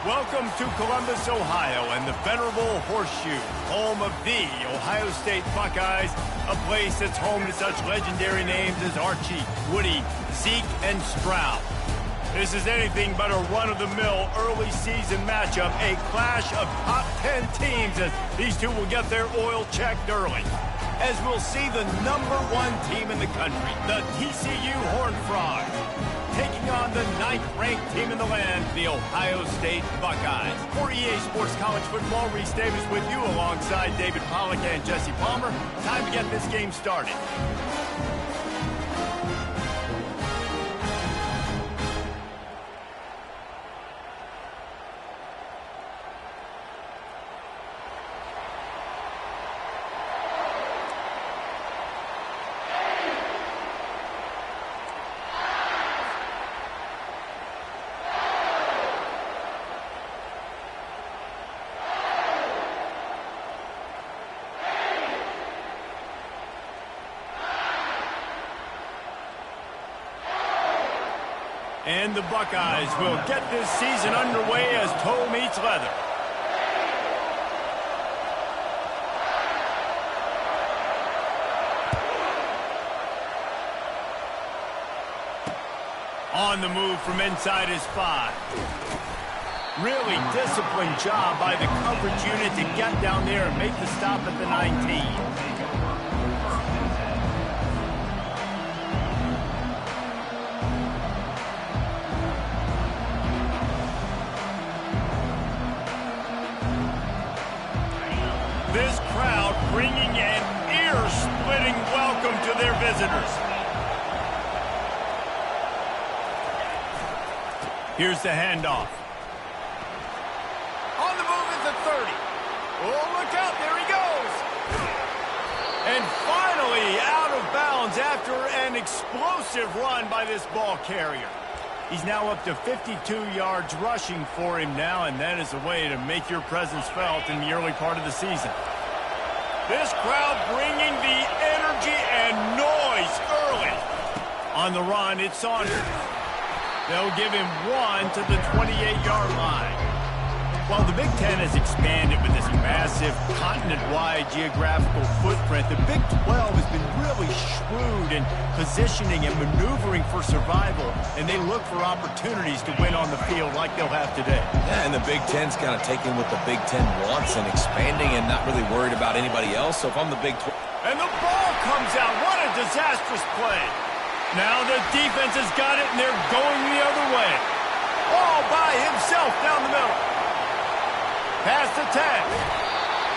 Welcome to Columbus, Ohio, and the venerable Horseshoe, home of the Ohio State Buckeyes, a place that's home to such legendary names as Archie, Woody, Zeke, and Stroud. This is anything but a run-of-the-mill early season matchup, a clash of top 10 teams as these two will get their oil checked early. As we'll see the #1 team in the country, the TCU Horned Frogs, taking on the 9th-ranked team in the land, the Ohio State Buckeyes. For EA Sports College Football, Reese Davis with you alongside David Pollack and Jesse Palmer. Time to get this game started. And the Buckeyes will get this season underway as toe meets leather. On the move from inside his 5. Really disciplined job by the coverage unit to get down there and make the stop at the 19. This crowd bringing an ear-splitting welcome to their visitors. Here's the handoff. On the move at the 30. Oh, look out, there he goes. And finally out of bounds after an explosive run by this ball carrier. He's now up to 52 yards rushing for him now, and that is a way to make your presence felt in the early part of the season. This crowd bringing the energy and noise early. On the run, it's Saunders. They'll give him 1 to the 28-yard line. While the Big Ten has expanded with this massive continent-wide geographical footprint, the Big 12 has been really shrewd in positioning and maneuvering for survival, and they look for opportunities to win on the field like they'll have today. Yeah, and the Big Ten's kind of taking what the Big Ten wants and expanding and not really worried about anybody else. So if I'm the Big 12... And the ball comes out. What a disastrous play. Now the defense has got it, and they're going the other way. All by himself down the middle. Past the 10.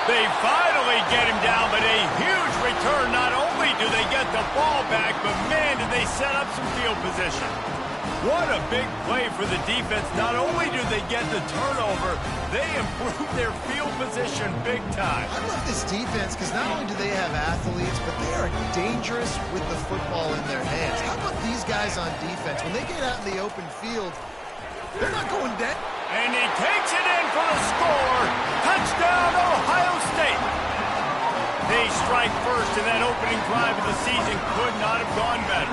They finally get him down, but a huge return. Not only do they get the ball back, but man, did they set up some field position. What a big play for the defense. Not only do they get the turnover, they improve their field position big time. I love this defense because not only do they have athletes, but they are dangerous with the football in their hands. How about these guys on defense? When they get out in the open field, they're not going dead. And he takes it in for the score. Touchdown, Ohio State. They strike first, and that opening drive of the season could not have gone better.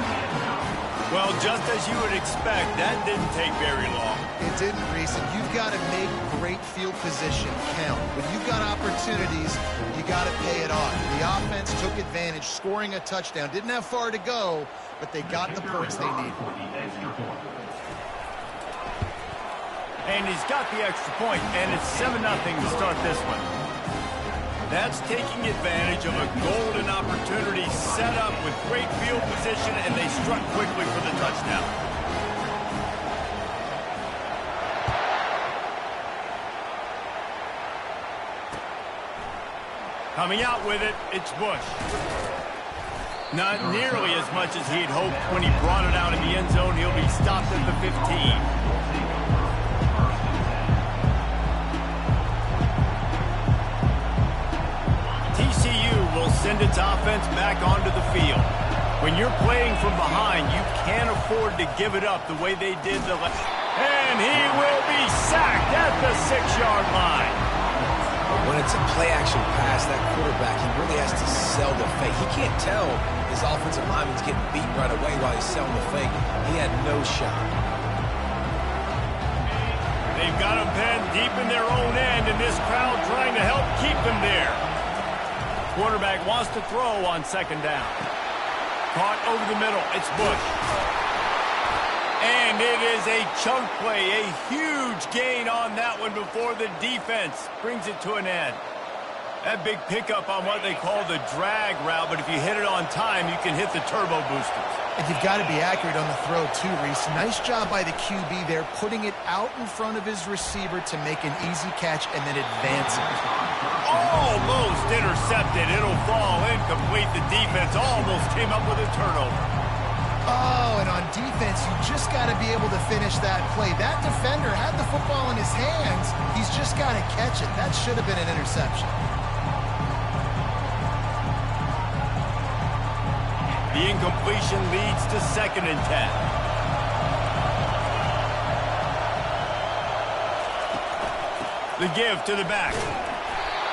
Well, just as you would expect, that didn't take very long. It didn't, Reese, and you've got to make great field position count. When you've got opportunities, you got to pay it off. The offense took advantage, scoring a touchdown. Didn't have far to go, but they got the points they needed. And he's got the extra point, and it's 7-0 to start this one. That's taking advantage of a golden opportunity set up with great field position, and they struck quickly for the touchdown. Coming out with it, it's Bush. Not nearly as much as he'd hoped when he brought it out in the end zone. He'll be stopped at the 15. Will send its offense back onto the field. When you're playing from behind, you can't afford to give it up the way they did the last. And he will be sacked at the 6-yard line. When it's a play-action pass, that quarterback, he really has to sell the fake. He can't tell his offensive lineman's getting beat right away while he's selling the fake. He had no shot. They've got them pinned deep in their own end, and this crowd trying to help keep them there. Quarterback wants to throw on second down. Caught over the middle. It's Bush. And it is a chunk play, a huge gain on that one before the defense brings it to an end. That big pickup on what they call the drag route, but if you hit it on time, you can hit the turbo boosters. And you've got to be accurate on the throw, too, Reese. Nice job by the QB there, putting it out in front of his receiver to make an easy catch and then advance it. Almost intercepted. It'll fall incomplete. The defense almost came up with a turnover. Oh, and on defense, you just got to be able to finish that play. That defender had the football in his hands. He's just got to catch it. That should have been an interception. The incompletion leads to 2nd and 10. The give to the back.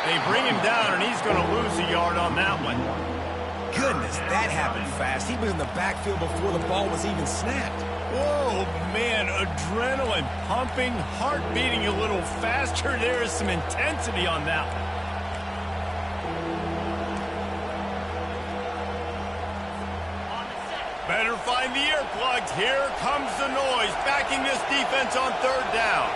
They bring him down, and he's going to lose a yard on that one. Goodness, that happened fast. He was in the backfield before the ball was even snapped. Whoa, man, adrenaline pumping, heart beating a little faster. There is some intensity on that one. Better find the earplugs. Here comes the noise, backing this defense on 3rd down.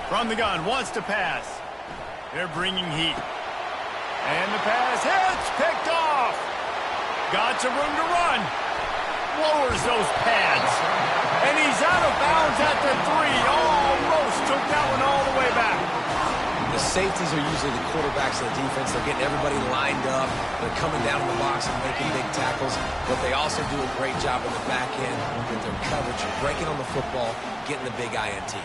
From the gun, wants to pass. They're bringing heat. And the pass hits, picked off. Got some room to run. Lowers those pads. And he's out of bounds at the 3. Almost took that one all the way back. The safeties are usually the quarterbacks of the defense. They're getting everybody lined up. They're coming down in the box and making big tackles. But they also do a great job in the back end with their coverage, breaking on the football, getting the big INT.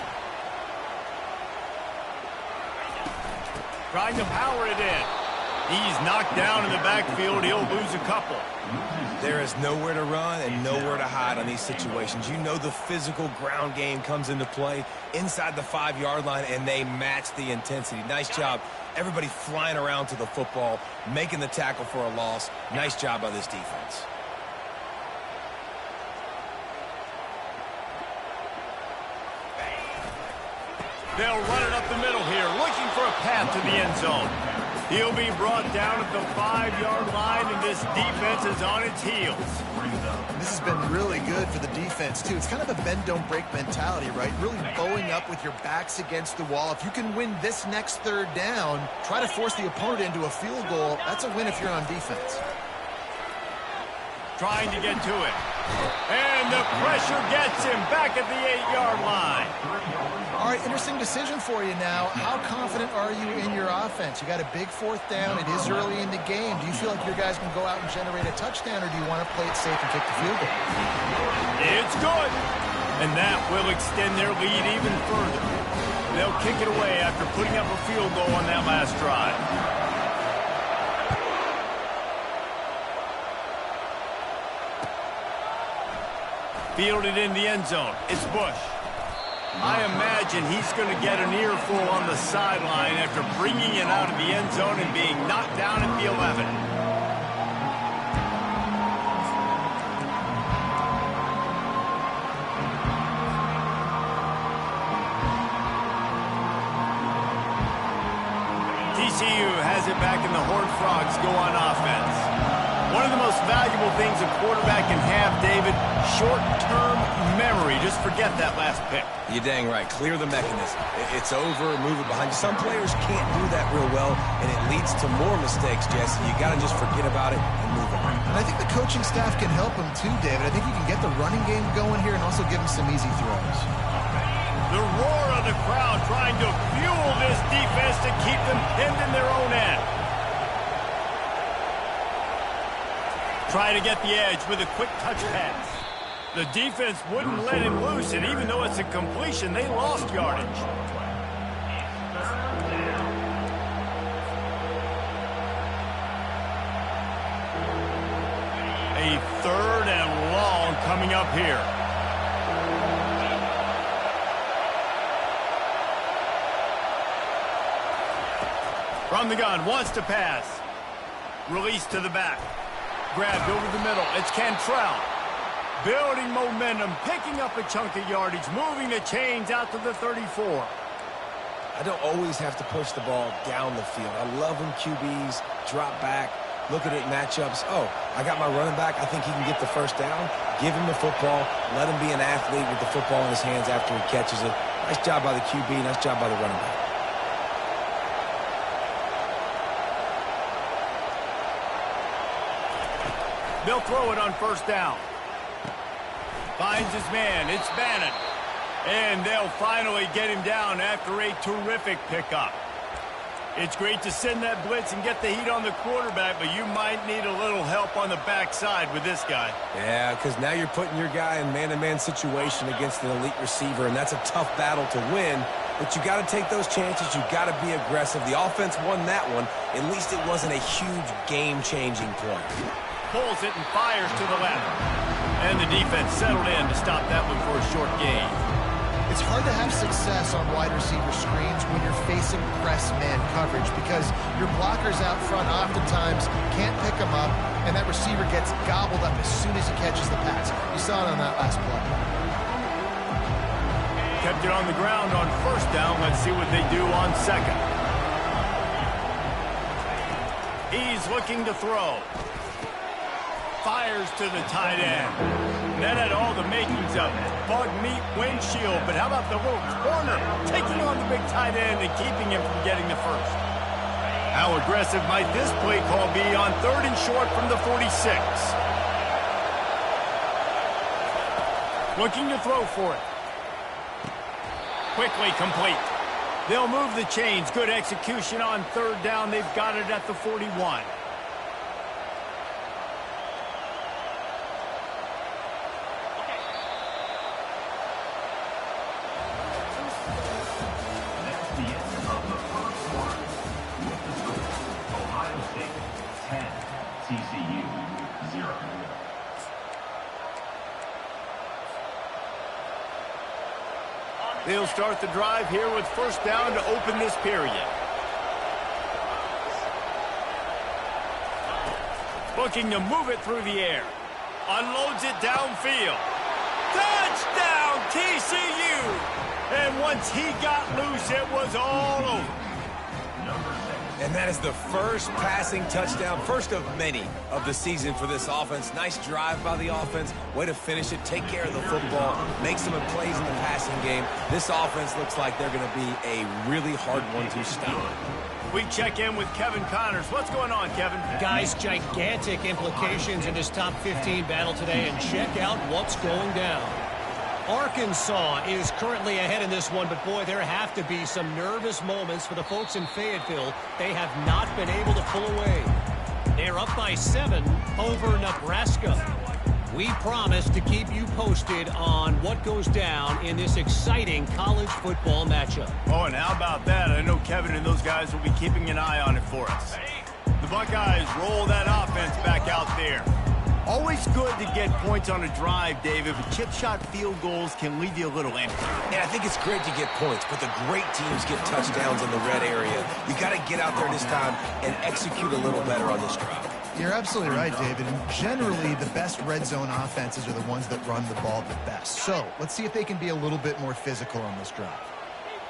Trying to power it in. He's knocked down in the backfield. He'll lose a couple. There is nowhere to run and nowhere to hide on these situations. You know the physical ground game comes into play inside the 5-yard line, and they match the intensity. Nice job. Everybody flying around to the football, making the tackle for a loss. Nice job by this defense. They'll run it up the middle here, looking for a path to the end zone. He'll be brought down at the 5-yard line, and this defense is on its heels. This has been really good for the defense, too. It's kind of a bend-don't-break mentality, right? Really bowing up with your backs against the wall. If you can win this next 3rd down, try to force the opponent into a field goal. That's a win if you're on defense. Trying to get to it. And the pressure gets him back at the 8-yard line. All right, interesting decision for you now. How confident are you in your offense? You got a big 4th down. It is early in the game. Do you feel like your guys can go out and generate a touchdown, or do you want to play it safe and kick the field goal? It's good. And that will extend their lead even further. They'll kick it away after putting up a field goal on that last drive. Fielded in the end zone. It's Bush. I imagine he's going to get an earful on the sideline after bringing it out of the end zone and being knocked down at the 11. TCU has it back, and the Horned Frogs go on offense. One of the most valuable things a quarterback can have, David, short-term memory. Just forget that last pick. You're dang right. Clear the mechanism. It's over, move it behind you. Some players can't do that real well, and it leads to more mistakes, Jesse. You got to just forget about it and move on. And I think the coaching staff can help him too, David. I think you can get the running game going here and also give him some easy throws. The roar of the crowd trying to fuel this defense to keep them pinned in their own end. Try to get the edge with a quick touch pass. The defense wouldn't let him loose, and even though it's a completion, they lost yardage. A 3rd and long coming up here. From the gun, wants to pass. Release to the back. grabbed over the middle. It's Cantrell. Building momentum, picking up a chunk of yardage, moving the chains out to the 34. I don't always have to push the ball down the field. I love when QBs drop back, look at it matchups. Oh, I got my running back. I think he can get the first down. Give him the football. Let him be an athlete with the football in his hands after he catches it. Nice job by the QB. Nice job by the running back. They'll throw it on first down. Finds his man. It's Bannon. And they'll finally get him down after a terrific pickup. It's great to send that blitz and get the heat on the quarterback, but you might need a little help on the backside with this guy. Yeah, because now you're putting your guy in man-to-man situation against an elite receiver, and that's a tough battle to win. But you got to take those chances. You got to be aggressive. The offense won that one. At least it wasn't a huge game-changing play. Pulls it and fires to the left. And the defense settled in to stop that one for a short gain. It's hard to have success on wide receiver screens when you're facing press man coverage because your blockers out front oftentimes can't pick them up, and that receiver gets gobbled up as soon as he catches the pass. You saw it on that last play. Kept it on the ground on first down. Let's see what they do on second. He's looking to throw. Fires to the tight end. And that had all the makings of bug meat windshield, but how about the little corner taking on the big tight end and keeping him from getting the first? How aggressive might this play call be on 3rd and short from the 46? Looking to throw for it. Quickly complete. They'll move the chains. Good execution on 3rd down. They've got it at the 41. They'll start the drive here with first down to open this period. Looking to move it through the air. Unloads it downfield. Touchdown, TCU! And once he got loose, it was all over. And that is the first passing touchdown, first of many of the season for this offense. Nice drive by the offense. Way to finish it, take care of the football, make some plays in the passing game. This offense looks like they're going to be a really hard one to stop. We check in with Kevin Connors. What's going on, Kevin? Guys, gigantic implications in this top 15 battle today, and check out what's going down. Arkansas is currently ahead in this one, but boy, there have to be some nervous moments for the folks in Fayetteville. They have not been able to pull away. They're up by 7 over Nebraska. We promise to keep you posted on what goes down in this exciting college football matchup. Oh, and how about that? I know Kevin and those guys will be keeping an eye on it for us. The Buckeyes roll that offense back out there. Always good to get points on a drive, David, but chip shot field goals can leave you a little empty. And I think it's great to get points, but the great teams get touchdowns in the red area. You got to get out there this time and execute a little better on this drive. You're absolutely right, David. And generally, the best red zone offenses are the ones that run the ball the best. So let's see if they can be a little bit more physical on this drive.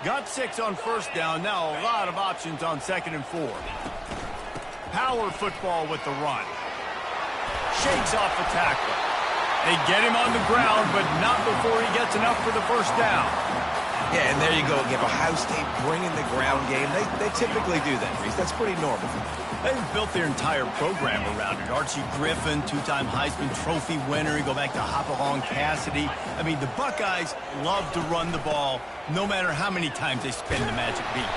Got 6 on first down. Now a lot of options on 2nd and 4. Power football with the run. Shakes off the tackle. They get him on the ground, but not before he gets enough for the first down. Yeah, and there you go again. Ohio State bringing the ground game. They typically do that, Reese. That's pretty normal for them. They've built their entire program around it. Archie Griffin, 2-time Heisman Trophy winner. You go back to Hopalong Cassidy. I mean, the Buckeyes love to run the ball, no matter how many times they spin the magic beat.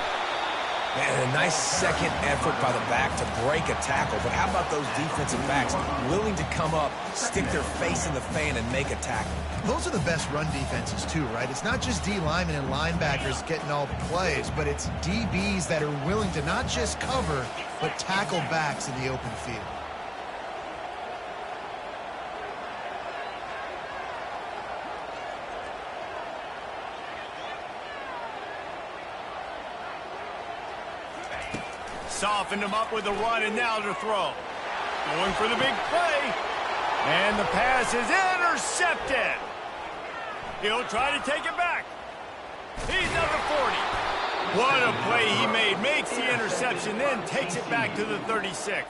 Man, a nice second effort by the back to break a tackle. But how about those defensive backs willing to come up, stick their face in the fan, and make a tackle? Those are the best run defenses, too, right? It's not just D linemen and linebackers getting all the plays, but it's DBs that are willing to not just cover, but tackle backs in the open field. Softened him up with a run, and now to throw. Going for the big play. And the pass is intercepted. He'll try to take it back. He's number 40. What a play he made. Makes the interception, then takes it back to the 36.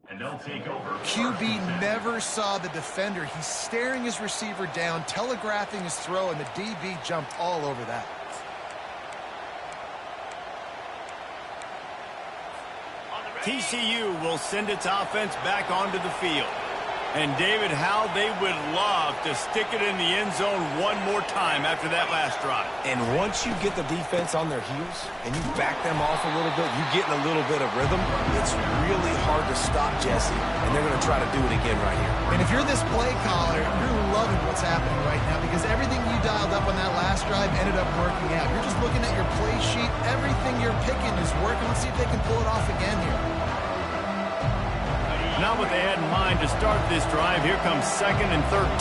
And they'll take over. QB never saw the defender. He's staring his receiver down, telegraphing his throw, and the DB jumped all over that. TCU will send its offense back onto the field. And David, how they would love to stick it in the end zone one more time after that last drive. And once you get the defense on their heels and you back them off a little bit, you get in a little bit of rhythm, it's really hard to stop Jesse, and they're going to try to do it again right here. And if you're this play caller, you're loving what's happening right now because everything you dialed up on that last drive ended up working out. You're just looking at your play sheet. Everything you're picking is working. Let's see if they can pull it off again here. Not what they had in mind to start this drive. Here comes 2nd and 13.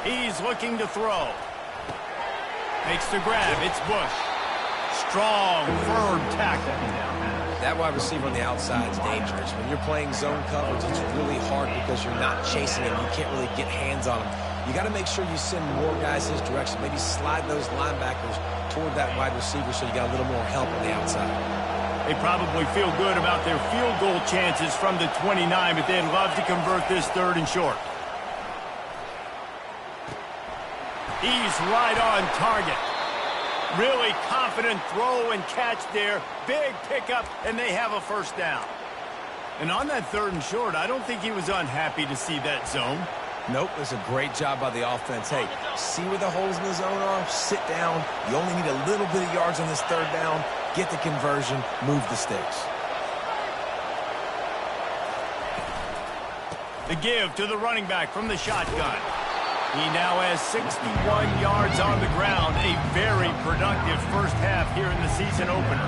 He's looking to throw. Makes the grab. It's Bush. Strong, firm tackle. That wide receiver on the outside is dangerous. When you're playing zone coverage, it's really hard because you're not chasing him. You can't really get hands on him. You got to make sure you send more guys his direction. Maybe slide those linebackers toward that wide receiver so you got a little more help on the outside. They probably feel good about their field goal chances from the 29, but they'd love to convert this 3rd and short. He's right on target. Really confident throw and catch there. Big pickup, and they have a 1st down. And on that 3rd and short, I don't think he was unhappy to see that zone. Nope, it's a great job by the offense. Hey, see where the holes in the zone are? Sit down. You only need a little bit of yards on this 3rd down. Get the conversion. Move the sticks. The give to the running back from the shotgun. He now has 61 yards on the ground. A very productive first half here in the season opener.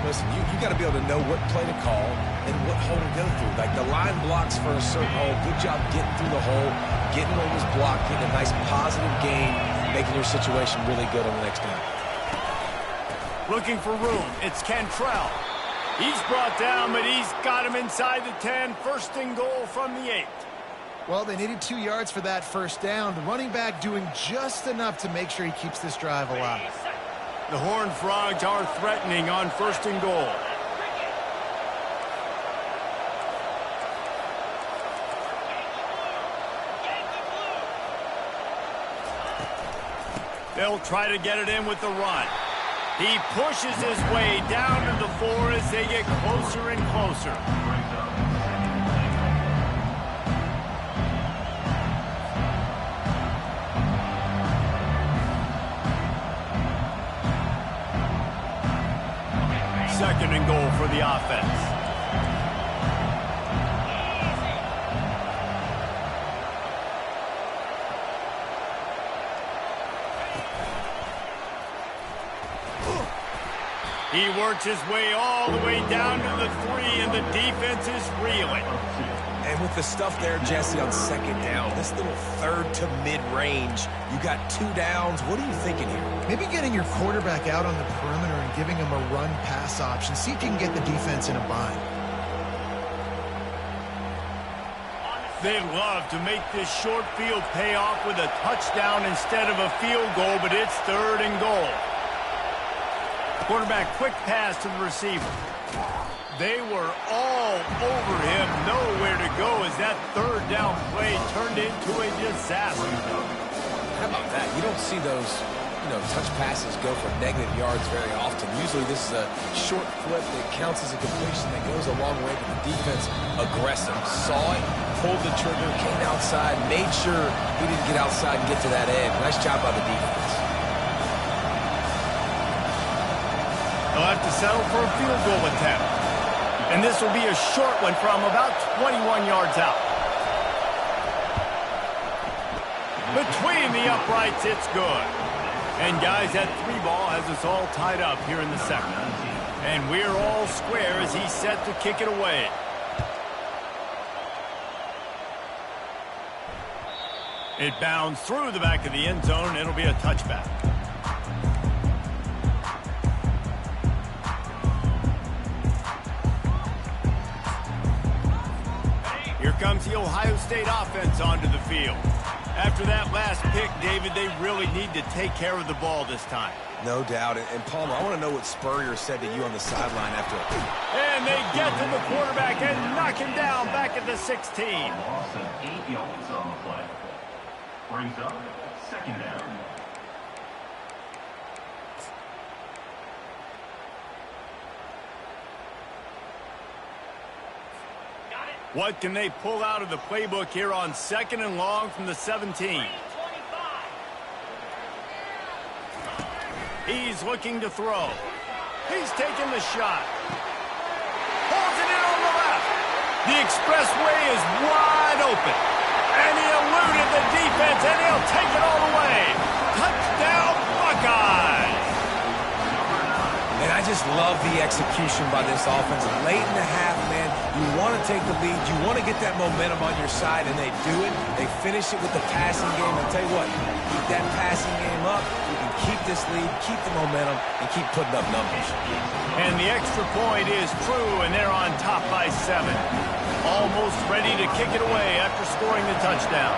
Listen, you got to be able to know what play to call and what hole to go through. Like the line blocks for a certain hole. Good job getting through the hole, getting what was blocked, getting a nice positive gain, making your situation really good on the next down. Looking for room. It's Cantrell. He's brought down, but he's got him inside the 10. 1st and goal from the 8. Well, they needed 2 yards for that 1st down. The running back doing just enough to make sure he keeps this drive alive. The Horned Frogs are threatening on 1st and goal. They'll try to get it in with the run. He pushes his way down to the 4 as they get closer and closer. Second and goal for the offense. He works his way all the way down to the 3, and the defense is reeling. And with the stuff there, Jesse, on second down, this little third to mid-range, you got 2 downs. What are you thinking here? Maybe getting your quarterback out on the perimeter and giving him a run-pass option. See if you can get the defense in a bind. They'd love to make this short field pay off with a touchdown instead of a field goal, but it's third and goal. Quarterback quick pass to the receiver. They were all over him, nowhere to go as that third down play turned into a disaster. How about that? You don't see those, touch passes go for negative yards very often. Usually this is a short flip that counts as a completion that goes a long way, but the defense aggressive. Saw it, pulled the trigger, came outside, made sure he didn't get outside and get to that edge. Nice job by the defense. They'll have to settle for a field goal attempt. And this will be a short one from about 21 yards out. Between the uprights, it's good. And guys, that 3-ball has us all tied up here in the second. And we're all square as he's set to kick it away. It bounds through the back of the end zone, and it'll be a touchback. Here comes the Ohio State offense onto the field. After that last pick, David, they really need to take care of the ball this time. No doubt. And Palmer, I want to know what Spurrier said to you on the sideline after. And they get to the quarterback and knock him down back at the 16. Loss of 8 yards on the play. Brings up second down. What can they pull out of the playbook here on second and long from the 17? He's looking to throw. He's taking the shot. Pulls it in on the left. The expressway is wide open. And he eluded the defense, and he'll take it all the way. Touchdown, Buckeyes! And I just love the execution by this offense. Late in the half, man, you want to take the lead. You want to get that momentum on your side, and they do it. They finish it with the passing game. I'll tell you what, keep that passing game up. You can keep this lead, keep the momentum, and keep putting up numbers. And the extra point is true, and they're on top by 7. Almost ready to kick it away after scoring the touchdown.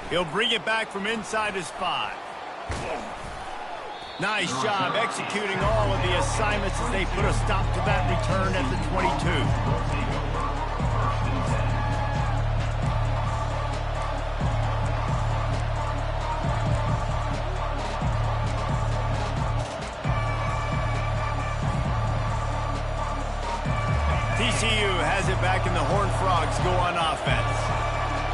He'll bring it back from inside his 5. Nice job executing all of the assignments as they put a stop to that return at the 22. TCU has it back, and the Horned Frogs go on offense.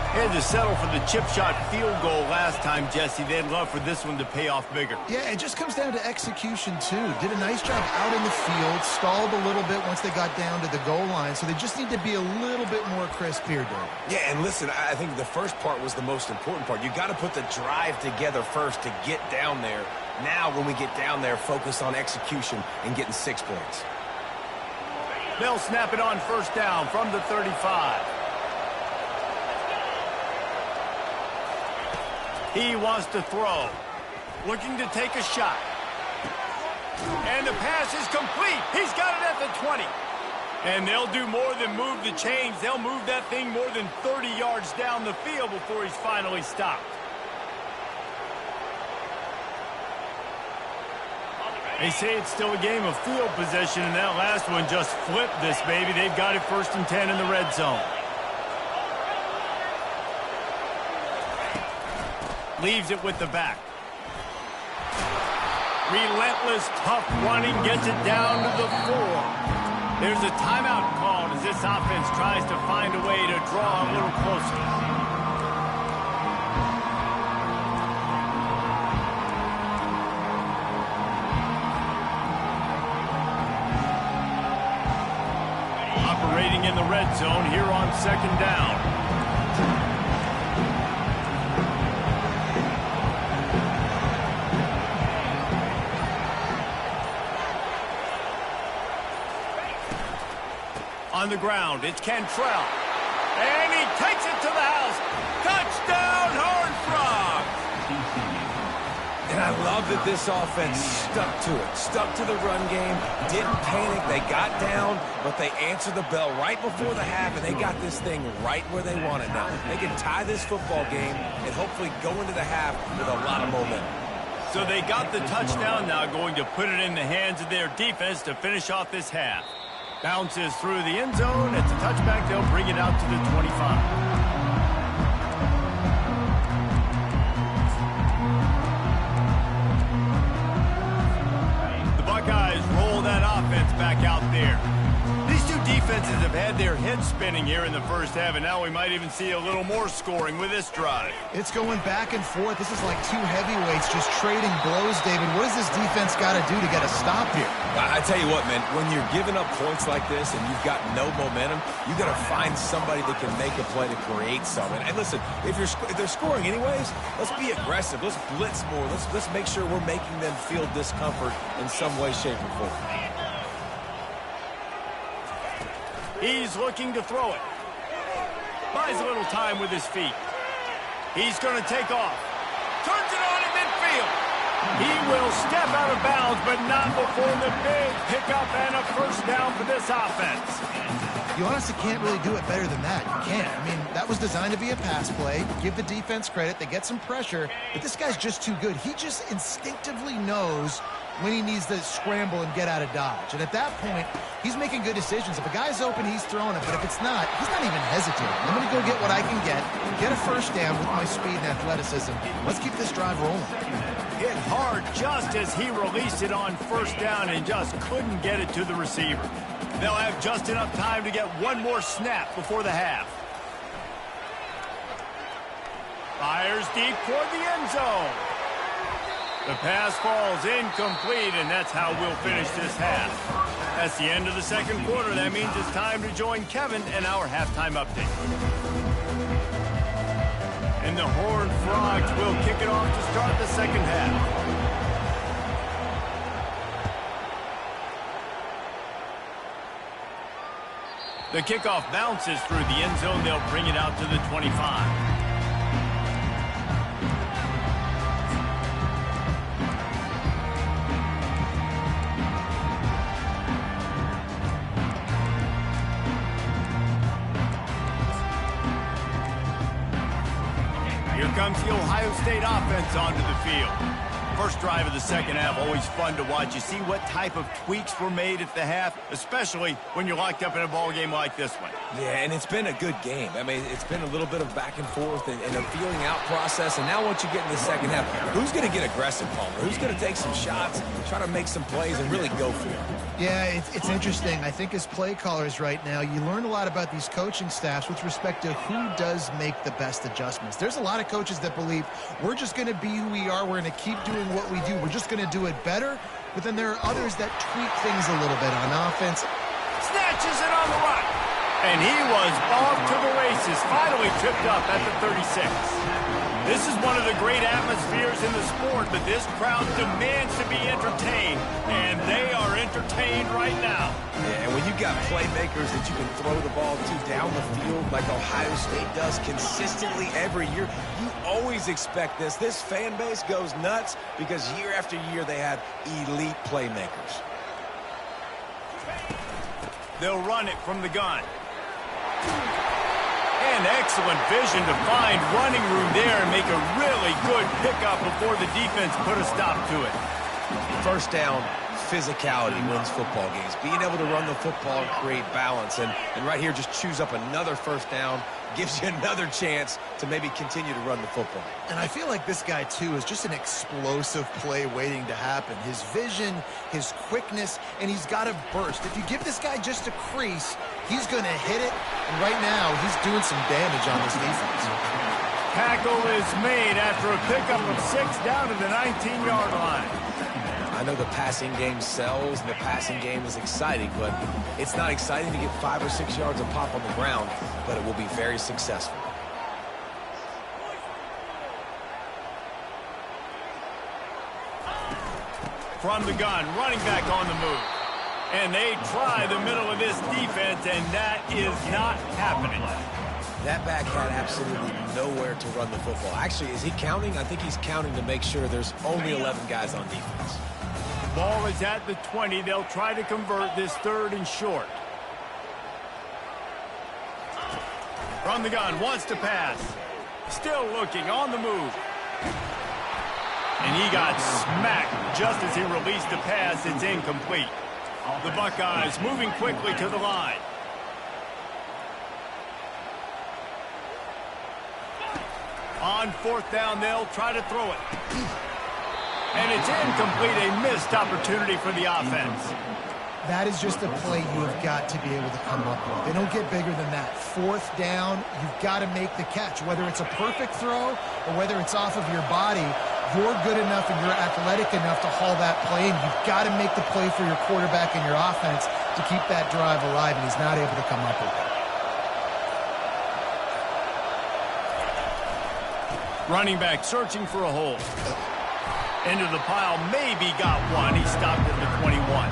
They had to settle for the chip shot field goal last time, Jesse. They'd love for this one to pay off bigger. Yeah, it just comes down to execution, too. Did a nice job out in the field, stalled a little bit once they got down to the goal line, so they just need to be a little bit more crisp here, Dave. Yeah, and listen, I think the first part was the most important part. You got to put the drive together first to get down there. Now, when we get down there, focus on execution and getting 6 points. They'll snap it on first down from the 35. He wants to throw. Looking to take a shot. And the pass is complete. He's got it at the 20. And they'll do more than move the chains. They'll move that thing more than 30 yards down the field before he's finally stopped. They say it's still a game of field possession, and that last one just flipped this baby. They've got it 1st and 10 in the red zone. Leaves it with the back. Relentless, tough running gets it down to the 4. There's a timeout called as this offense tries to find a way to draw a little closer. Operating in the red zone here on 2nd down. On the ground, it's Cantrell. And he takes it to the house. Touchdown, Horned Frogs! And I love that this offense stuck to it, stuck to the run game, didn't panic. They got down, but they answered the bell right before the half, and they got this thing right where they want it now. They can tie this football game and hopefully go into the half with a lot of momentum. So they got the touchdown, now going to put it in the hands of their defense to finish off this half. Bounces through the end zone. It's a touchback. They'll bring it out to the 25. The Buckeyes roll that offense back out there. These two defenses have had their heads spinning here in the first half, and now we might even see a little more scoring with this drive. It's going back and forth. This is like two heavyweights just trading blows, David. What does this defense got to do to get a stop here? I tell you what, man, when you're giving up points like this and you've got no momentum, you got to find somebody that can make a play to create something. And listen, if they're scoring anyways, let's be aggressive. Let's blitz more. Let's make sure we're making them feel discomfort in some way, shape, or form. He's looking to throw it. Buys a little time with his feet. He's going to take off. Turns it on in midfield. He will step out of bounds, but not before the big pickup and a first down for this offense. You honestly can't really do it better than that. You can't. I mean, that was designed to be a pass play. Give the defense credit. They get some pressure, but this guy's just too good. He just instinctively knows when he needs to scramble and get out of dodge. And at that point, he's making good decisions. If a guy's open, he's throwing it. But if it's not, he's not even hesitating. I'm going to go get what I can get a first down with my speed and athleticism. Let's keep this drive rolling. Hit hard just as he released it on first down and just couldn't get it to the receiver. They'll have just enough time to get one more snap before the half. Fires deep toward the end zone. The pass falls incomplete, and that's how we'll finish this half. That's the end of the second quarter. That means it's time to join Kevin and our halftime update. And the Horned Frogs will kick it off to start the second half. The kickoff bounces through the end zone. They'll bring it out to the 25. Here comes the Ohio State offense onto the field. First drive of the second half, always fun to watch. You see what type of tweaks were made at the half, especially when you're locked up in a ball game like this one. Yeah, and it's been a good game. I mean, it's been a little bit of back and forth and a feeling out process. And now once you get in the second half, who's going to get aggressive, Palmer? Who's going to take some shots, try to make some plays, and really go for it? Yeah, it's interesting. I think as play callers right now, you learn a lot about these coaching staffs with respect to who does make the best adjustments. There's a lot of coaches that believe we're just going to be who we are. We're going to keep doing what we do. We're just going to do it better. But then there are others that tweak things a little bit on offense. Snatches it on the right. And he was off to the races, finally tripped up at the 36. This is one of the great atmospheres in the sport, but this crowd demands to be entertained, and they are entertained right now. Yeah, and when you've got playmakers that you can throw the ball to down the field like Ohio State does consistently every year, you always expect this. This fan base goes nuts because year after year they have elite playmakers. They'll run it from the gun. And excellent vision to find running room there and make a really good pickup before the defense put a stop to it. First down, physicality wins football games. Being able to run the football and create balance. And right here, just choose up another first down, gives you another chance to maybe continue to run the football. And I feel like this guy, too, is just an explosive play waiting to happen. His vision, his quickness, and he's got a burst. If you give this guy just a crease, he's going to hit it. And right now, he's doing some damage on this defense. Tackle is made after a pickup of 6 down to the 19-yard line. I know the passing game sells and the passing game is exciting, but it's not exciting to get 5 or 6 yards of pop on the ground, but it will be very successful. From the gun, running back on the move. And they try the middle of this defense, and that is not happening. That back had absolutely nowhere to run the football. Actually, is he counting? I think he's counting to make sure there's only 11 guys on defense. Ball is at the 20. They'll try to convert this 3rd and short. From the gun, wants to pass. Still looking, on the move. And he got smacked just as he released the pass. It's incomplete. The Buckeyes moving quickly to the line. On 4th down, they'll try to throw it. And it's incomplete, a missed opportunity for the offense. That is just a play you have got to be able to come up with. They don't get bigger than that. 4th down, you've got to make the catch. Whether it's a perfect throw or whether it's off of your body, you're good enough and you're athletic enough to haul that play, and you've got to make the play for your quarterback and your offense to keep that drive alive, and he's not able to come up with it. Running back searching for a hole. Into the pile, maybe got one. He stopped at the 21.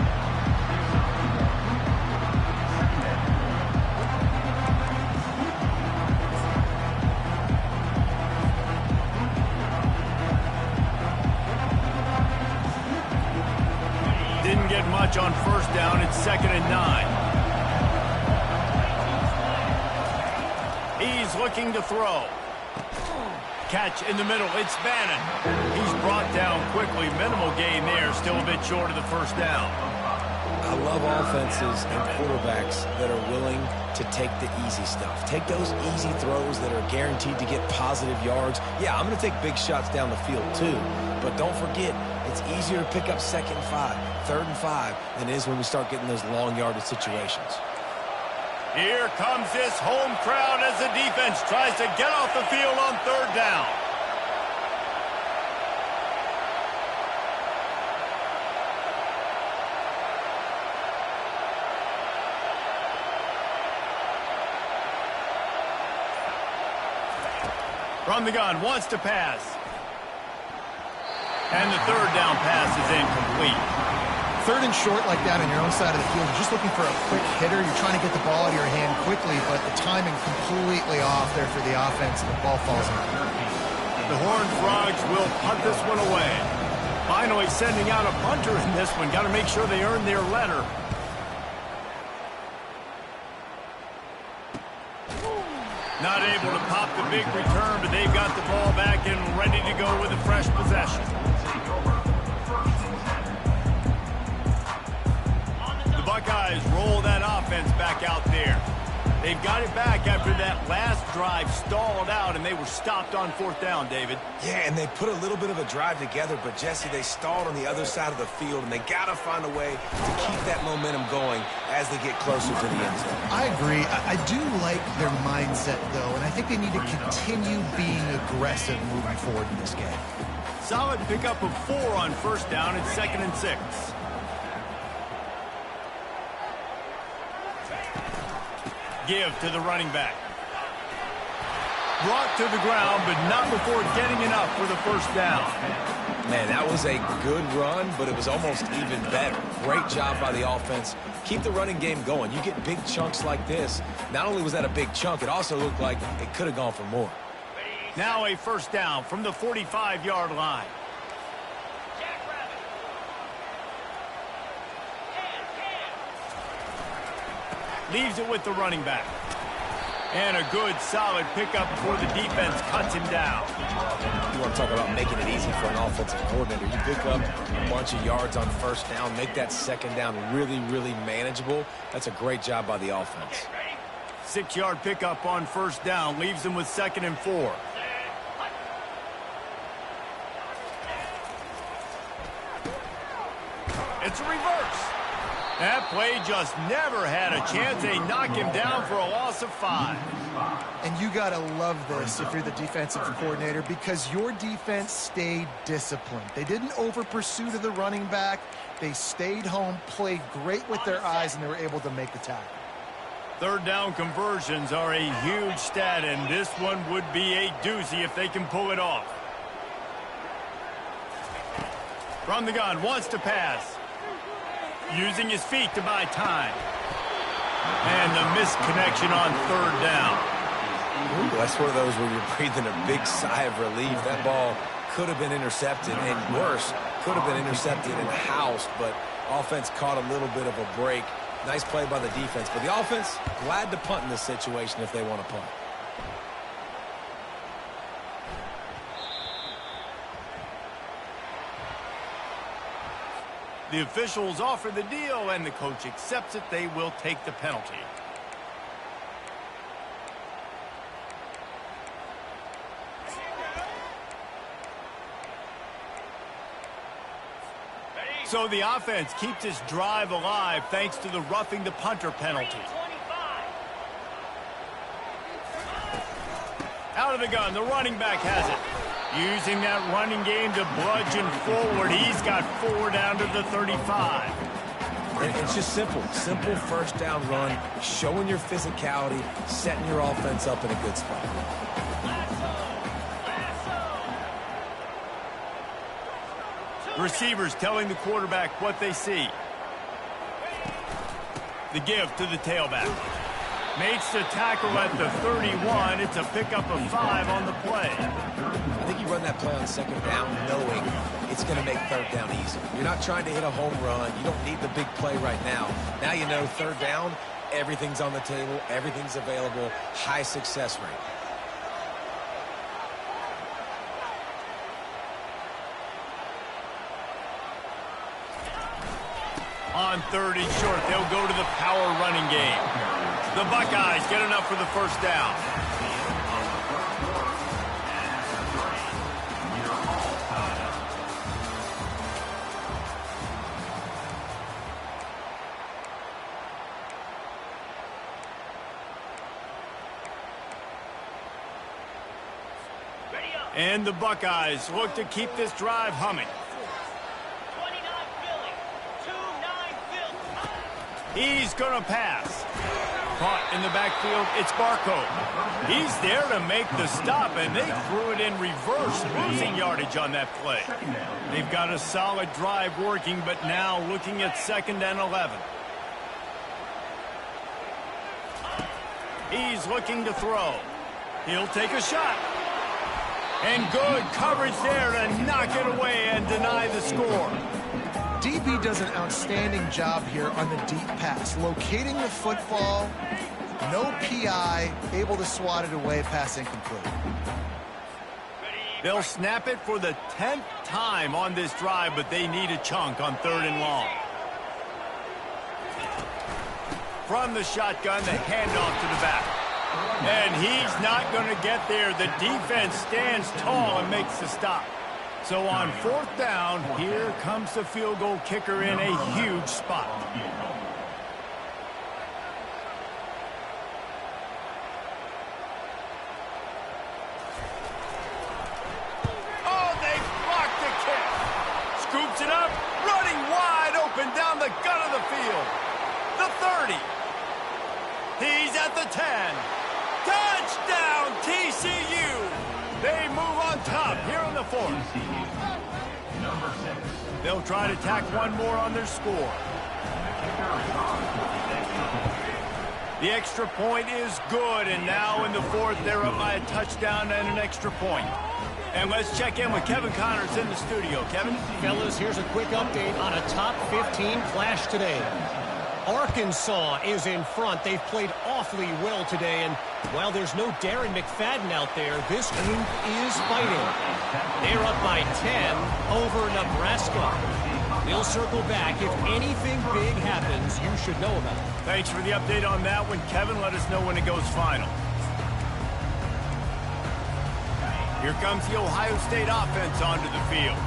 Didn't get much on 1st down. It's 2nd and 9. He's looking to throw. Catch in the middle. It's Bannon. He's brought down quickly. Minimal gain there. Still a bit short of the 1st down. I love offenses and quarterbacks that are willing to take the easy stuff. Take those easy throws that are guaranteed to get positive yards. Yeah, I'm going to take big shots down the field too. But don't forget, it's easier to pick up 2nd and 5, 3rd and 5 than it is when we start getting those long yardage situations. Here comes this home crowd as the defense tries to get off the field on 3rd down. From the gun, wants to pass. And the 3rd down pass is incomplete. 3rd and short like that on your own side of the field, you're just looking for a quick hitter. You're trying to get the ball out of your hand quickly, but the timing completely off there for the offense, and the ball falls out. The Horned Frogs will punt this one away. Finally sending out a punter in this one. Got to make sure they earn their letter. Not able to pop the big return, but they've got the ball back and ready to go with a fresh possession. Buckeyes roll that offense back out there. They've got it back after that last drive stalled out, and they were stopped on 4th down, David. Yeah, and they put a little bit of a drive together, but, Jesse, they stalled on the other side of the field, and they got to find a way to keep that momentum going as they get closer to the end zone. I agree. I do like their mindset, though, and I think they need to continue being aggressive moving forward in this game. Solid pickup of 4 on 1st down. It's 2nd and 6. Give to the running back. Brought to the ground, but not before getting enough for the 1st down. Man, that was a good run, but it was almost even better. Great job by the offense. Keep the running game going. You get big chunks like this. Not only was that a big chunk, it also looked like it could have gone for more. Now a 1st down from the 45-yard line. Leaves it with the running back. And a good, solid pickup before the defense cuts him down. You want to talk about making it easy for an offensive coordinator. You pick up a bunch of yards on first down, make that second down really, really manageable. That's a great job by the offense. 6-yard pickup on first down leaves them with 2nd and 4. It's a reverse. That play just never had a chance. They knock him down for a loss of 5. And you got to love this if you're the defensive coordinator, because your defense stayed disciplined. They didn't over-pursue to the running back. They stayed home, played great with their eyes, and they were able to make the tackle. 3rd down conversions are a huge stat, and this one would be a doozy if they can pull it off. From the gun, wants to pass. Using his feet to buy time. And the missed connection on 3rd down. Ooh, that's one of those where you're breathing a big sigh of relief. That ball could have been intercepted, and worse, could have been intercepted and housed, but offense caught a little bit of a break. Nice play by the defense, but the offense glad to punt in this situation if they want to punt. The officials offer the deal, and the coach accepts it. They will take the penalty. So the offense keeps this drive alive thanks to the roughing the punter penalty. Out of the gun, the running back has it. Using that running game to bludgeon forward. He's got 4 down to the 35. And it's just simple first down run, showing your physicality, setting your offense up in a good spot. Receivers telling the quarterback what they see. The give to the tailback. Makes the tackle at the 31. It's a pickup of 5 on the play. I think you run that play on second down knowing it's going to make 3rd down easy. You're not trying to hit a home run. You don't need the big play right now. Now you know 3rd down, everything's on the table, everything's available, high success rate. On 3rd and short, they'll go to the power running game. The Buckeyes get enough for the first down. And the Buckeyes look to keep this drive humming. He's going to pass. Caught in the backfield, it's Barco. He's there to make the stop, and they threw it in reverse, losing yardage on that play. They've got a solid drive working, but now looking at 2nd and 11. He's looking to throw. He'll take a shot. And good coverage there to knock it away and deny the score. DB does an outstanding job here on the deep pass, locating the football, no PI, able to swat it away, pass incomplete. They'll snap it for the 10th time on this drive, but they need a chunk on 3rd and long. From the shotgun, the handoff to the back. And he's not going to get there. The defense stands tall and makes the stop. So on 4th down, here comes the field goal kicker in a huge spot. Oh, they blocked the kick. Scoops it up, running wide open down the gut of the field. The 30. He's at the 10. Touchdown, TCU. They move on top here in the 4th. They'll try to tack one more on their score. The extra point is good, and now in the 4th, they're up by a touchdown and an extra point. And let's check in with Kevin Connors in the studio. Kevin? Fellas, here's a quick update on a top 15 clash today. Arkansas is in front. They've played awfully well today, and while there's no Darren McFadden out there, this group is fighting. They're up by 10 over Nebraska. We'll circle back. If anything big happens, you should know about it. Thanks for the update on that one, Kevin. Let us know when it goes final. Here comes the Ohio State offense onto the field.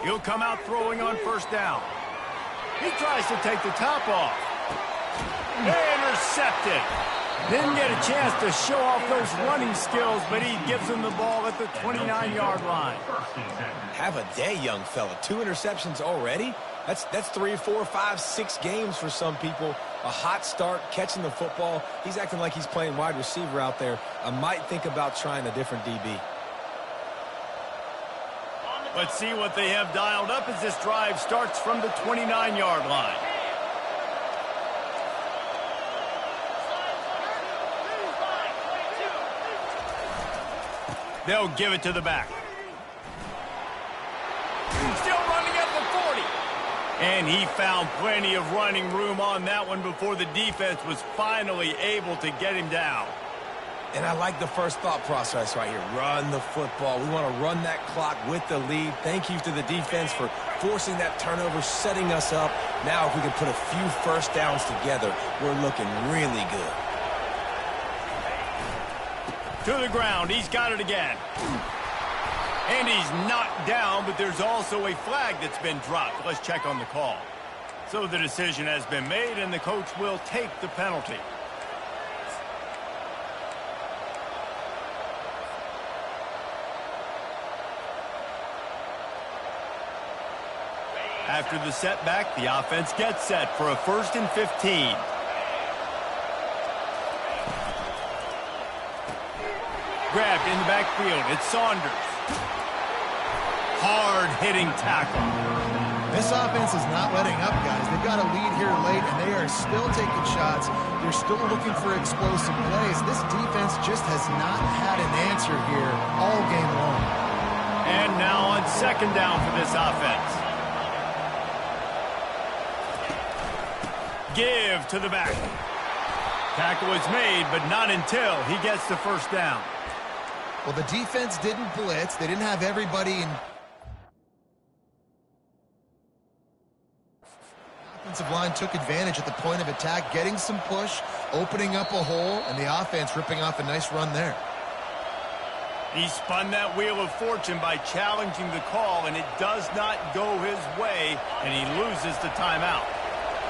He'll come out throwing on first down. He tries to take the top off. Intercepted. Didn't get a chance to show off those running skills, but he gives him the ball at the 29-yard line. Have a day, young fella. 2 interceptions already? That's 3, 4, 5, 6 games for some people. A hot start, catching the football. He's acting like he's playing wide receiver out there. I might think about trying a different DB. Let's see what they have dialed up as this drive starts from the 29-yard line. They'll give it to the back. Still running at the 40. And he found plenty of running room on that one before the defense was finally able to get him down. And I like the first thought process right here. Run the football. We want to run that clock with the lead. Thank you to the defense for forcing that turnover, setting us up. Now if we can put a few first downs together, we're looking really good. To the ground. He's got it again. And he's knocked down, but there's also a flag that's been dropped. Let's check on the call. So the decision has been made, and the coach will take the penalty. After the setback, the offense gets set for a 1st and 15. Grabbed in the backfield. It's Saunders. Hard-hitting tackle. This offense is not letting up, guys. They've got a lead here late, and they are still taking shots. They're still looking for explosive plays. This defense just has not had an answer here all game long. And now on 2nd down for this offense. Give to the back. Tackle is made, but not until he gets the first down. Well, the defense didn't blitz. They didn't have everybody in. Offensive line took advantage at the point of attack, getting some push, opening up a hole, and the offense ripping off a nice run there. He spun that wheel of fortune by challenging the call, and it does not go his way, and he loses the timeout.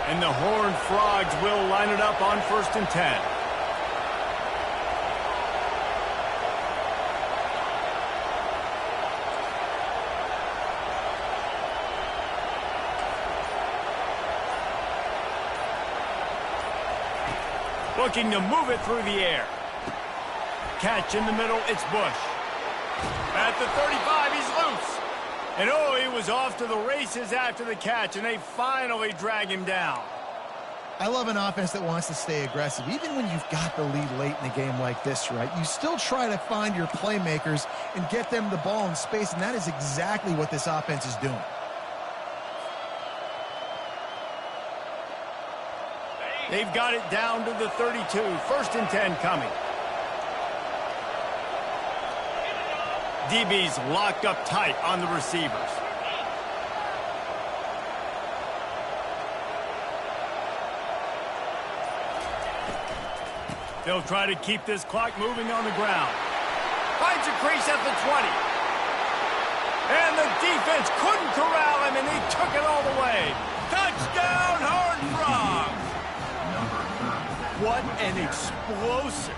And the Horned Frogs will line it up on 1st and 10. Looking to move it through the air. Catch in the middle, it's Bush. At the 35, he's loose. And oh, he was off to the races after the catch, and they finally drag him down. I love an offense that wants to stay aggressive. Even when you've got the lead late in a game like this, right, you still try to find your playmakers and get them the ball in space, and that is exactly what this offense is doing. They've got it down to the 32. 1st and 10 coming. DB's locked up tight on the receivers. They'll try to keep this clock moving on the ground. Finds a crease at the 20. And the defense couldn't corral him, and he took it all the way. Touchdown, Horned Frogs! What an explosive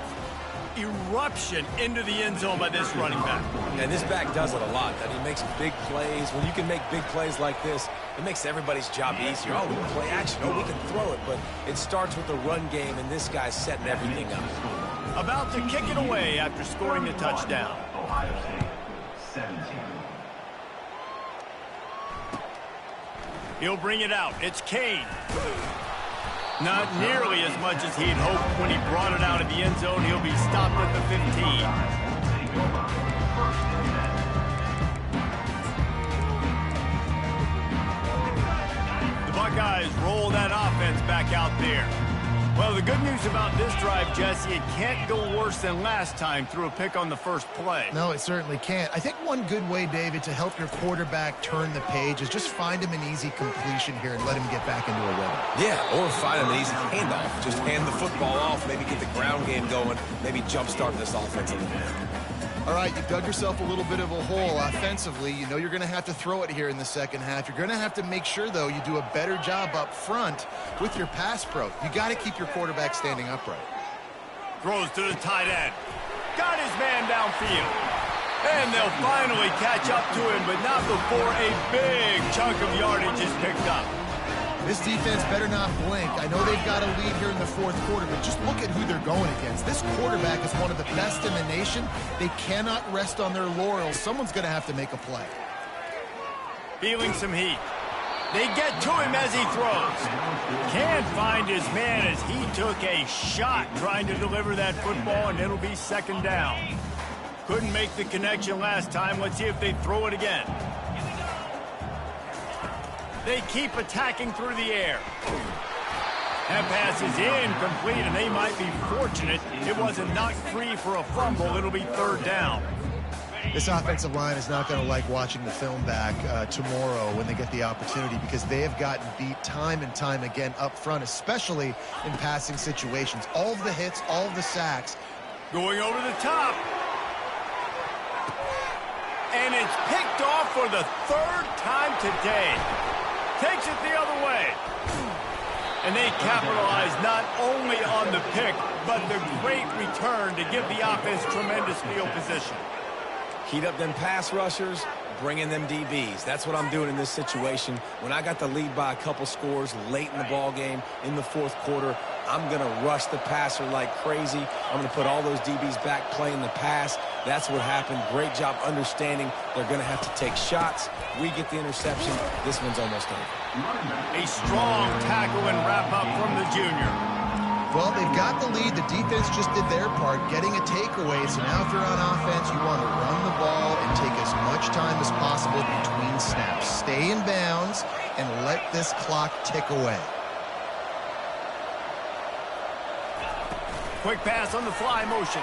eruption into the end zone by this running back. And this back does it a lot. That he makes big plays. When you can make big plays like this, it makes everybody's job easier. Oh, we can play action. Oh, we can throw it. But it starts with the run game, and this guy's setting everything up. About to kick it away after scoring the touchdown. Ohio State, 17. He'll bring it out. It's Kane. Not nearly as much as he'd hoped when he brought it out of the end zone. He'll be stopped at the 15. guys roll that offense back out there. Well, the good news about this drive, Jesse, it can't go worse than last time through a pick on the first play. No, it certainly can't. I think one good way, David, to help your quarterback turn the page is just find him an easy completion here and let him get back into a rhythm. Yeah, or find him an easy handoff. Just hand the football off, maybe get the ground game going, maybe jumpstart this offense a little bit. All right, you've dug yourself a little bit of a hole offensively. You know you're going to have to throw it here in the second half. You're going to have to make sure, though, you do a better job up front with your pass pro. You got to keep your quarterback standing upright. Throws to the tight end. Got his man downfield. And they'll finally catch up to him, but not before a big chunk of yardage is picked up. This defense better not blink. I know they've got a lead here in the fourth quarter, but just look at who they're going against. This quarterback is one of the best in the nation. They cannot rest on their laurels. Someone's going to have to make a play. Feeling some heat. They get to him as he throws. Can't find his man as he took a shot trying to deliver that football, and it'll be second down. Couldn't make the connection last time. Let's see if they throw it again. They keep attacking through the air. That pass is incomplete, and they might be fortunate it wasn't knocked free for a fumble. It'll be third down. This offensive line is not going to like watching the film back tomorrow when they get the opportunity, because they have gotten beat time and time again up front, especially in passing situations. All of the hits, all of the sacks. Going over the top. And it's picked off for the third time today. Takes it the other way. And they capitalize not only on the pick, but the great return to give the offense tremendous field position. Heat up them pass rushers, bring in them DBs. That's what I'm doing in this situation. When I got the lead by a couple scores late in the ball game in the fourth quarter, I'm going to rush the passer like crazy. I'm going to put all those DBs back playing the pass. That's what happened. Great job understanding they're going to have to take shots. We get the interception. This one's almost over. A strong tackle and wrap up from the junior. Well, they've got the lead. The defense just did their part, getting a takeaway. So now if you're on offense, you want to run the ball and take as much time as possible between snaps. Stay in bounds and let this clock tick away. Quick pass on the fly motion.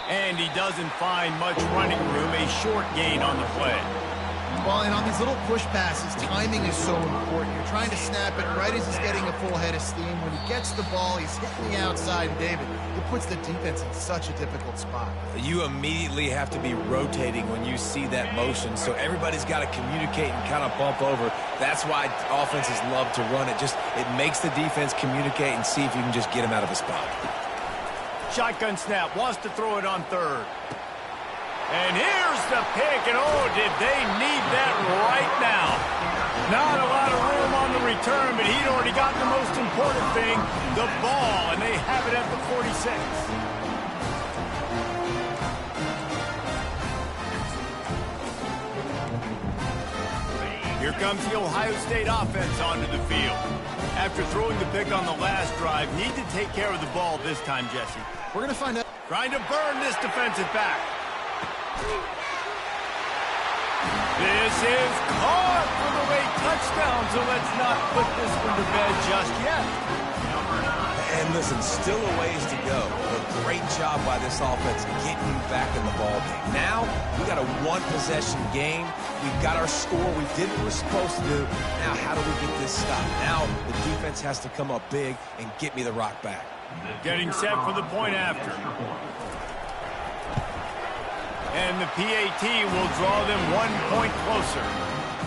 And he doesn't find much running room. A short gain on the play. Well, and on these little push passes, timing is so important. You're trying to snap it right as he's getting a full head of steam. When he gets the ball, he's hitting the outside. David, it puts the defense in such a difficult spot. You immediately have to be rotating when you see that motion, so everybody's got to communicate and kind of bump over. That's why offenses love to run it. It makes the defense communicate and see if you can just get him out of a spot. Shotgun snap, wants to throw it on third. And here's the pick, and oh, did they need that right now. Not a lot of room on the return, but he'd already got the most important thing, the ball, and they have it at the 46. Here comes the Ohio State offense onto the field. After throwing the pick on the last drive, need to take care of the ball this time, Jesse. We're going to find out. Trying to burn this defensive back. This is caught for the late touchdown, so let's not put this one to bed just yet. And listen, still a ways to go. But great job by this offense getting you back in the ball game. Now, we got a one-possession game. We've got our score. We did what we're supposed to do. Now, how do we get this stopped? Now, the defense has to come up big and get me the rock back. Getting set for the point after. And the PAT will draw them 1 point closer.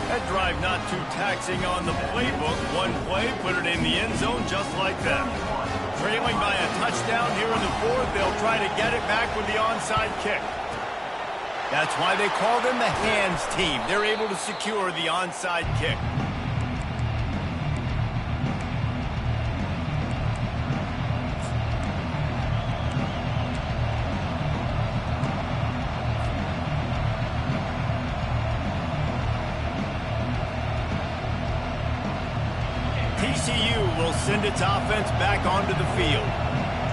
That drive not too taxing on the playbook. One play, put it in the end zone just like that. Trailing by a touchdown here in the fourth, they'll try to get it back with the onside kick. That's why they call them the hands team. They're able to secure the onside kick. TCU will send its offense back onto the field.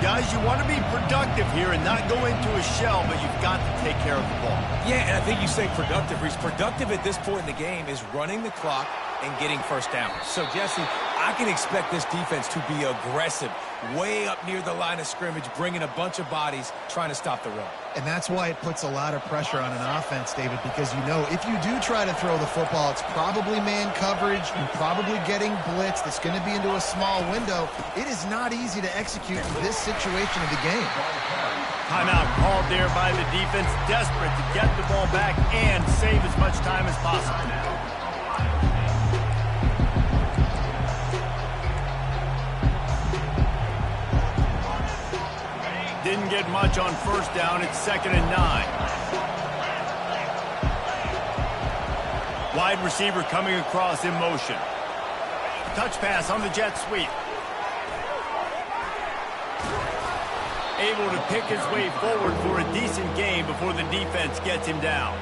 Guys, you want to be productive here and not go into a shell, but you've got to take care of the ball. Yeah, and I think you say productive. Reece, productive at this point in the game is running the clock and getting first down. So, Jesse, I can expect this defense to be aggressive, way up near the line of scrimmage, bringing a bunch of bodies, trying to stop the run. And that's why it puts a lot of pressure on an offense, David, because you know if you do try to throw the football, it's probably man coverage, you're probably getting blitz that's going to be into a small window. It is not easy to execute in this situation of the game. Timeout called there by the defense, desperate to get the ball back and save as much time as possible. Didn't get much on first down. It's 2nd and 9. Wide receiver coming across in motion. Touch pass on the jet sweep. Able to pick his way forward for a decent gain before the defense gets him down.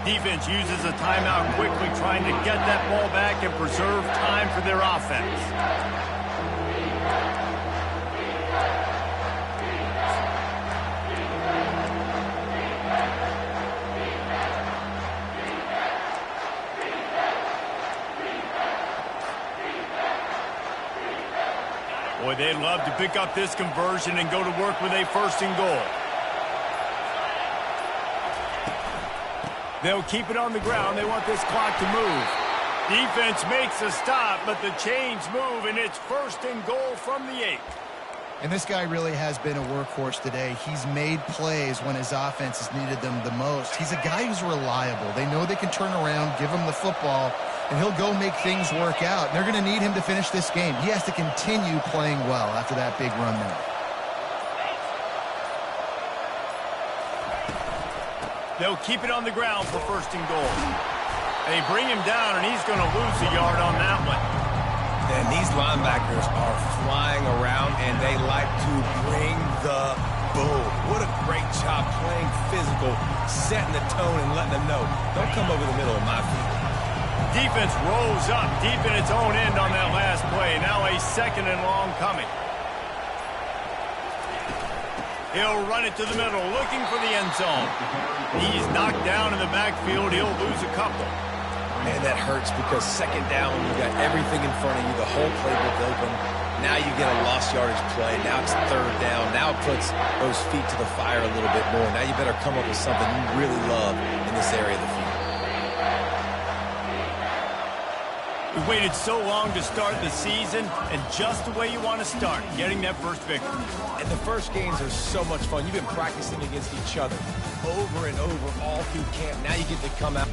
Defense uses a timeout quickly, trying to get that ball back and preserve time for their offense. Boy, they'd love to pick up this conversion and go to work with a 1st and goal. They'll keep it on the ground. They want this clock to move. Defense makes a stop, but the chains move, and it's 1st and goal from the 8. And this guy really has been a workhorse today. He's made plays when his offense has needed them the most. He's a guy who's reliable. They know they can turn around, give him the football, and he'll go make things work out. And they're going to need him to finish this game. He has to continue playing well after that big run there. They'll keep it on the ground for 1st and goal. They bring him down, and he's going to lose a yard on that one. And these linebackers are flying around, and they like to bring the boom. What a great job playing physical, setting the tone, and letting them know, don't come over the middle of my field. Defense rolls up deep in its own end on that last play. Now a 2nd and long coming. He'll run it to the middle, looking for the end zone. He's knocked down in the backfield. He'll lose a couple. Man, that hurts because 2nd down, you got everything in front of you, the whole playbook open. Now you get a lost yardage play. Now it's 3rd down. Now it puts those feet to the fire a little bit more. Now you better come up with something you really love in this area of the field. We waited so long to start the season, and just the way you want to start, getting that first victory. And the first games are so much fun. You've been practicing against each other over and over all through camp. Now you get to come out.